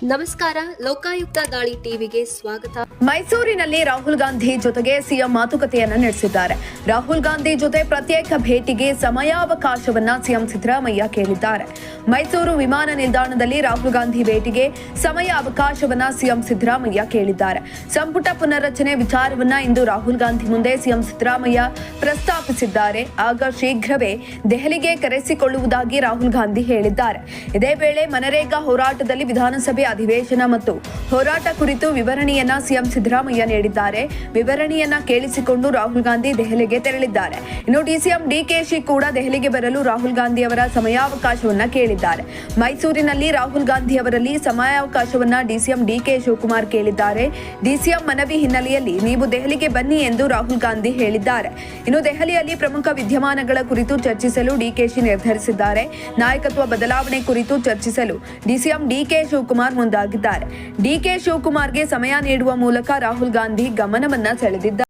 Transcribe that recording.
ನಮಸ್ಕಾರ, ಲೋಕಾಯುಕ್ತ ದಾಳಿ ಟಿವಿಗೆ ಸ್ವಾಗತ. ಮೈಸೂರಿನಲ್ಲಿ ರಾಹುಲ್ ಗಾಂಧಿ ಜೊತೆಗೆ ಸಿಎಂ ಮಾತುಕತೆಯನ್ನ ನಡೆಸಿದ್ದಾರೆ. ರಾಹುಲ್ ಗಾಂಧಿ ಜೊತೆ ಪ್ರತ್ಯೇಕ ಭೇಟಿಗೆ ಸಮಯಾವಕಾಶವನ್ನ ಸಿಎಂ ಸಿದ್ದರಾಮಯ್ಯ ಕೇಳಿದ್ದಾರೆ. ಮೈಸೂರು ವಿಮಾನ ನಿಲ್ದಾಣದಲ್ಲಿ ರಾಹುಲ್ ಗಾಂಧಿ ಭೇಟಿಗೆ ಸಮಯ ಅವಕಾಶವನ್ನ ಸಿಎಂ ಸಿದ್ದರಾಮಯ್ಯ ಕೇಳಿದ್ದಾರೆ. ಸಂಪುಟ ಪುನರ್ರಚನೆ ವಿಚಾರವನ್ನ ಇಂದು ರಾಹುಲ್ ಗಾಂಧಿ ಮುಂದೆ ಸಿಎಂ ಸಿದ್ದರಾಮಯ್ಯ ಪ್ರಸ್ತಾಪಿಸಿದ್ದಾರೆ. ಆಗ ಶೀಘ್ರವೇ ದೆಹಲಿಗೆ ಕರೆಸಿಕೊಳ್ಳುವುದಾಗಿ ರಾಹುಲ್ ಗಾಂಧಿ ಹೇಳಿದ್ದಾರೆ. ಇದೇ ವೇಳೆ ಮನರೇಗಾ ಹೋರಾಟದಲ್ಲಿ ವಿಧಾನಸಭೆ ಅಧಿವೇಶನ ಮತ್ತು ಹೋರಾಟ ಕುರಿತು ವಿವರಣೆಯನ್ನ ಸಿಎಂ ಸಿದ್ದರಾಮಯ್ಯ ನೀಡಿದ್ದಾರೆ. ವಿವರಣೆಯನ್ನ ಕೇಳಿಸಿಕೊಂಡು ರಾಹುಲ್ ಗಾಂಧಿ ದೆಹಲಿಗೆ ತೆರಳಿದ್ದಾರೆ. ಇನ್ನು ಡಿಸಿಎಂ ಡಿಕೆಶಿ ಕೂಡ ದೆಹಲಿಗೆ ಬರಲು ರಾಹುಲ್ ಗಾಂಧಿ ಅವರ ಸಮಯಾವಕಾಶವನ್ನ ಕೇಳಿದ್ದಾರೆ. ಮೈಸೂರಿನಲ್ಲಿ ರಾಹುಲ್ ಗಾಂಧಿ ಅವರಲ್ಲಿ ಸಮಯಾವಕಾಶವನ್ನ ಡಿಸಿಎಂ ಡಿಕೆ ಶಿವಕುಮಾರ್ ಕೇಳಿದ್ದಾರೆ. ಡಿಸಿಎಂ ಮನವಿ ಹಿನ್ನೆಲೆಯಲ್ಲಿ ನೀವು ದೆಹಲಿಗೆ ಬನ್ನಿ ಎಂದು ರಾಹುಲ್ ಗಾಂಧಿ ಹೇಳಿದ್ದಾರೆ. ಇನ್ನು ದೆಹಲಿಯಲ್ಲಿ ಪ್ರಮುಖ ವಿದ್ಯಮಾನಗಳ ಕುರಿತು ಚರ್ಚಿಸಲು ಡಿಕೆಶಿ ನಿರ್ಧರಿಸಿದ್ದಾರೆ. ನಾಯಕತ್ವ ಬದಲಾವಣೆ ಕುರಿತು ಚರ್ಚಿಸಲು ಡಿಸಿಎಂ ಡಿಕೆ ಶಿವಕುಮಾರ್ ಮುಂದಾಗಿದ್ದಾರೆ. ಡಿಕೆ ಶಿವಕುಮಾರ್ಗೆ ಸಮಯ ನೀಡುವ ಮೂಲಕ ರಾಹುಲ್ ಗಾಂಧಿ ಗಮನವನ್ನ ಸೆಳೆದಿದ್ದಾರೆ.